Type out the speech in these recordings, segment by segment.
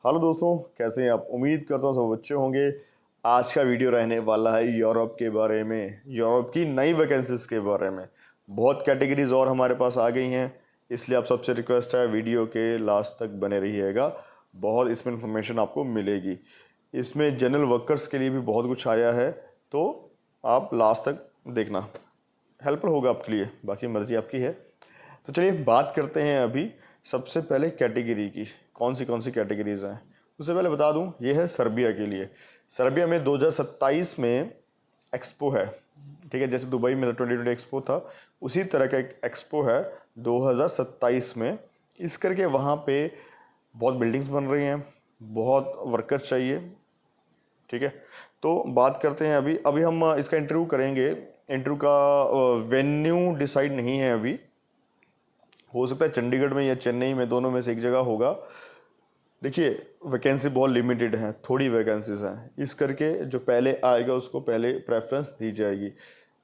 Hello दोस्तों, कैसे हैं आप? उम्मीद करता हूँ सब अच्छे होंगे। आज का वीडियो रहने वाला है यूरोप के बारे में, यूरोप की नई वैकेंसीज के बारे में। बहुत कैटेगरीज और हमारे पास आ गई हैं, इसलिए आप सबसे रिक्वेस्ट है वीडियो के लास्ट तक बने रहिएगा। बहुत इसमें इंफॉर्मेशन आपको मिलेगी। इसमें जनरल वर्कर्स के लिए भी बहुत कुछ आया है, तो आप लास्ट तक देखना, हेल्पफुल होगा आपके लिए। बाकी मर्जी आपकी है। तो चलिए बात करते हैं अभी सबसे पहले कैटेगरी की। कौन सी कैटेगरीज हैं उससे पहले बता दूं, ये है सर्बिया के लिए। सर्बिया में 2027 में एक्सपो है। ठीक है, जैसे दुबई में 2020 एक्सपो था, उसी तरह का एक एक्सपो है 2027 में। इस करके वहाँ पे बहुत बिल्डिंग्स बन रही हैं, बहुत वर्कर्स चाहिए। ठीक है, तो बात करते हैं अभी अभी हम इसका इंटरव्यू करेंगे। इंटरव्यू का वेन्यू डिसाइड नहीं है अभी, हो सकता है चंडीगढ़ में या चेन्नई में, दोनों में से एक जगह होगा। देखिए, वैकेंसी बहुत लिमिटेड है, थोड़ी वैकेंसीज हैं, इस करके जो पहले आएगा उसको पहले प्रेफरेंस दी जाएगी।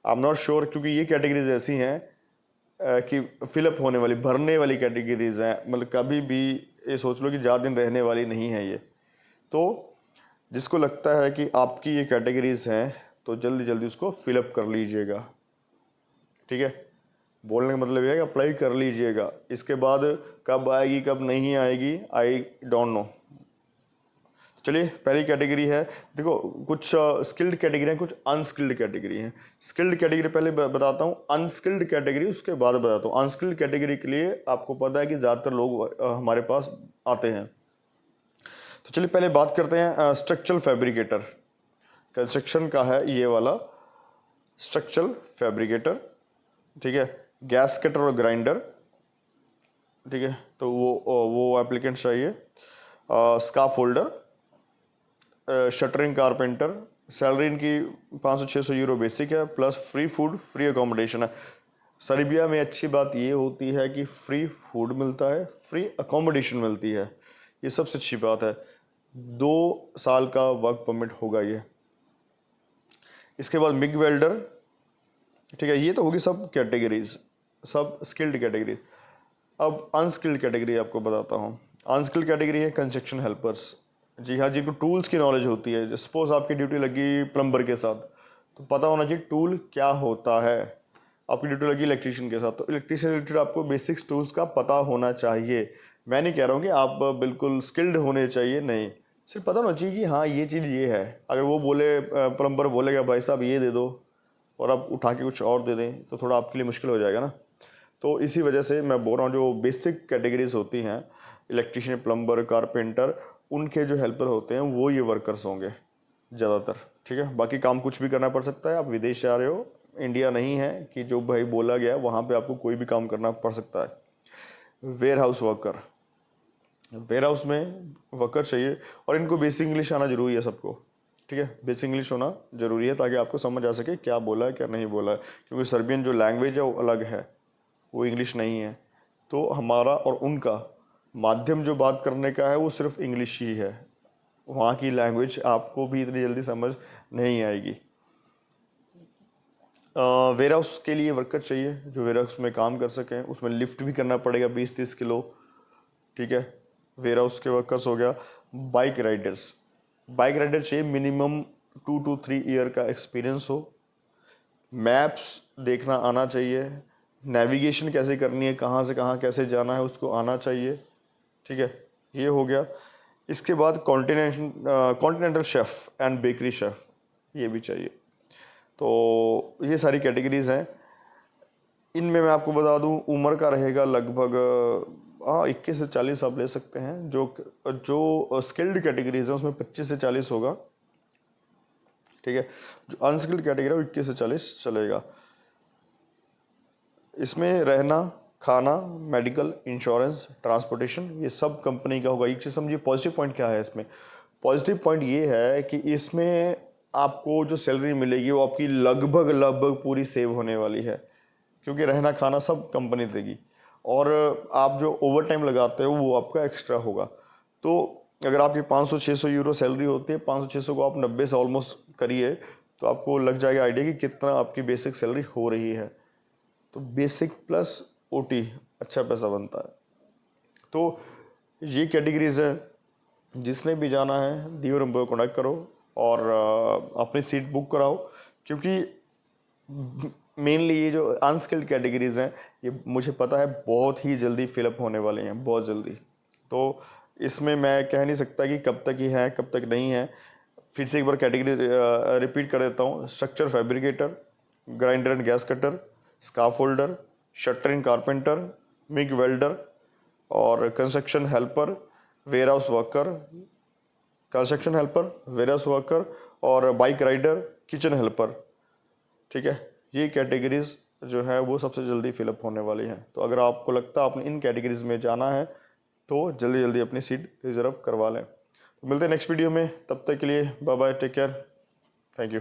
आई एम नॉट श्योर, क्योंकि ये कैटेगरीज ऐसी हैं कि फिलअप होने वाली, भरने वाली कैटेगरीज हैं। मतलब कभी भी ये सोच लो कि ज़्यादा दिन रहने वाली नहीं है ये। तो जिसको लगता है कि आपकी ये कैटेगरीज हैं, तो जल्दी जल्दी उसको फिलअप कर लीजिएगा। ठीक है, बोलने का मतलब यह है कि अप्लाई कर लीजिएगा। इसके बाद कब आएगी कब नहीं आएगी, आई डोंट नो। चलिए, पहली कैटेगरी है, देखो कुछ स्किल्ड कैटेगरी हैं, कुछ अनस्किल्ड कैटेगरी हैं। स्किल्ड कैटेगरी पहले बताता हूँ, अनस्किल्ड कैटेगरी उसके बाद बताता हूँ। अनस्किल्ड कैटेगरी के लिए आपको पता है कि ज़्यादातर लोग हमारे पास आते हैं। तो चलिए पहले बात करते हैं स्ट्रक्चरल फैब्रिकेटर। कंस्ट्रक्शन का है ये वाला स्ट्रक्चरल फैब्रिकेटर। ठीक है, गैस कटर और ग्राइंडर। ठीक है, तो वो एप्लीकेंट चाहिए। Scarf holder, shuttering carpenter. Salary इनकी 500-600 यूरो बेसिक है, plus free food free accommodation है। सर्बिया में अच्छी बात ये होती है कि फ्री फूड मिलता है, फ्री अकोमोडेशन मिलती है, ये सबसे अच्छी बात है। 2 साल का वर्क परमिट होगा ये। इसके बाद मिग वेल्डर। ठीक है, ये तो होगी सब कैटेगरीज, सब स्किल्ड कैटेगरीज। अब अनस्किल्ड कैटेगरी आपको बताता हूँ। अनस्किल्ड कैटेगरी है कंस्ट्रक्शन हेल्पर्स। जी हाँ, जिनको टूल्स की नॉलेज होती है। सपोज आपकी ड्यूटी लगी प्लम्बर के साथ, तो पता होना चाहिए टूल क्या होता है। आपकी ड्यूटी लगी इलेक्ट्रीशियन के साथ, तो इलेक्ट्रीशियन रिलेटेड आपको बेसिक्स टूल्स का पता होना चाहिए। मैं नहीं कह रहा हूँ कि आप बिल्कुल स्किल्ड होने चाहिए, नहीं, सिर्फ पता होना चाहिए कि हाँ ये चीज़ ये है। अगर वो बोले, प्लम्बर बोलेगा भाई साहब ये दे दो, और आप उठा के कुछ और दे दें, तो थोड़ा आपके लिए मुश्किल हो जाएगा ना। तो इसी वजह से मैं बोल रहा हूँ, जो बेसिक कैटेगरीज होती हैं, इलेक्ट्रीशियन, प्लम्बर, कारपेंटर, उनके जो हेल्पर होते हैं वो ये वर्कर्स होंगे ज़्यादातर। ठीक है, बाकी काम कुछ भी करना पड़ सकता है। आप विदेश जा रहे हो, इंडिया नहीं है कि जो भाई बोला गया वहाँ पे आपको कोई भी काम करना पड़ सकता है। Warehouse worker, warehouse में वर्कर चाहिए, और इनको बेसिक इंग्लिश आना जरूरी है सबको। ठीक है, बेसिक इंग्लिश होना जरूरी है, ताकि आपको समझ आ सके क्या बोला है क्या नहीं बोला है। क्योंकि सर्बियन जो लैंग्वेज है वो अलग है, वो इंग्लिश नहीं है। तो हमारा और उनका माध्यम जो बात करने का है वो सिर्फ इंग्लिश ही है। वहाँ की लैंग्वेज आपको भी इतनी जल्दी समझ नहीं आएगी। वेयर हाउस के लिए वर्कर चाहिए जो वेयर हाउस में काम कर सकें। उसमें लिफ्ट भी करना पड़ेगा 20-30 किलो। ठीक है, वेयर हाउस के वर्कर्स हो गया। बाइक राइडर्स, बाइक राइडर चाहिए, मिनिमम 2 to 3 ईयर का एक्सपीरियंस हो। मैप्स देखना आना चाहिए, नेविगेशन कैसे करनी है, कहाँ से कहाँ कैसे जाना है उसको आना चाहिए। ठीक है, ये हो गया। इसके बाद continental chef and bakery chef, ये भी चाहिए। तो ये सारी कैटेगरीज हैं। इनमें मैं आपको बता दूं, उम्र का रहेगा लगभग 21 से 40 आप ले सकते हैं। जो जो स्किल्ड कैटेगरीज हैं उसमें 25 से 40 होगा। ठीक है, जो अनस्किल्ड कैटेगरी है वो 21 से 40 चलेगा। इसमें रहना, खाना, मेडिकल, इंश्योरेंस, ट्रांसपोर्टेशन, ये सब कंपनी का होगा। एक चीज़ समझिए, पॉजिटिव पॉइंट क्या है इसमें। पॉजिटिव पॉइंट ये है कि इसमें आपको जो सैलरी मिलेगी वो आपकी लगभग लगभग पूरी सेव होने वाली है, क्योंकि रहना खाना सब कंपनी देगी। और आप जो ओवर टाइम लगाते हो वो आपका एक्स्ट्रा होगा। तो अगर आपकी 500-600 यूरो सैलरी होती है, 500-600 को आप 90 से ऑलमोस्ट करिए, तो आपको लग जाएगा आइडिया कि कितना आपकी बेसिक सैलरी हो रही है। तो बेसिक प्लस ओटी अच्छा पैसा बनता है। तो ये कैटेगरीज है। जिसने भी जाना है दियो नंबर को कॉन्टैक्ट करो और अपनी सीट बुक कराओ, क्योंकि मेनली ये जो अनस्किल्ड कैटेगरीज हैं ये मुझे पता है बहुत ही जल्दी फिलअप होने वाले हैं, बहुत जल्दी। तो इसमें मैं कह नहीं सकता कि कब तक ही है कब तक नहीं है। फिर से एक बार कैटेगरी रिपीट कर देता हूँ। Structure fabricator, grinder and gas cutter, scaff holder, shuttering carpenter, MIG welder और construction helper, warehouse worker, construction helper, warehouse worker और बाइक राइडर, किचन हेल्पर। ठीक है, ये कैटेगरीज जो है वो सबसे जल्दी फिलअप होने वाली हैं। तो अगर आपको लगता है आपने इन कैटेगरीज में जाना है तो जल्दी जल्दी अपनी सीट रिजर्व करवा लें। तो मिलते हैं नेक्स्ट वीडियो में, तब तक के लिए bye bye, take care, thank you.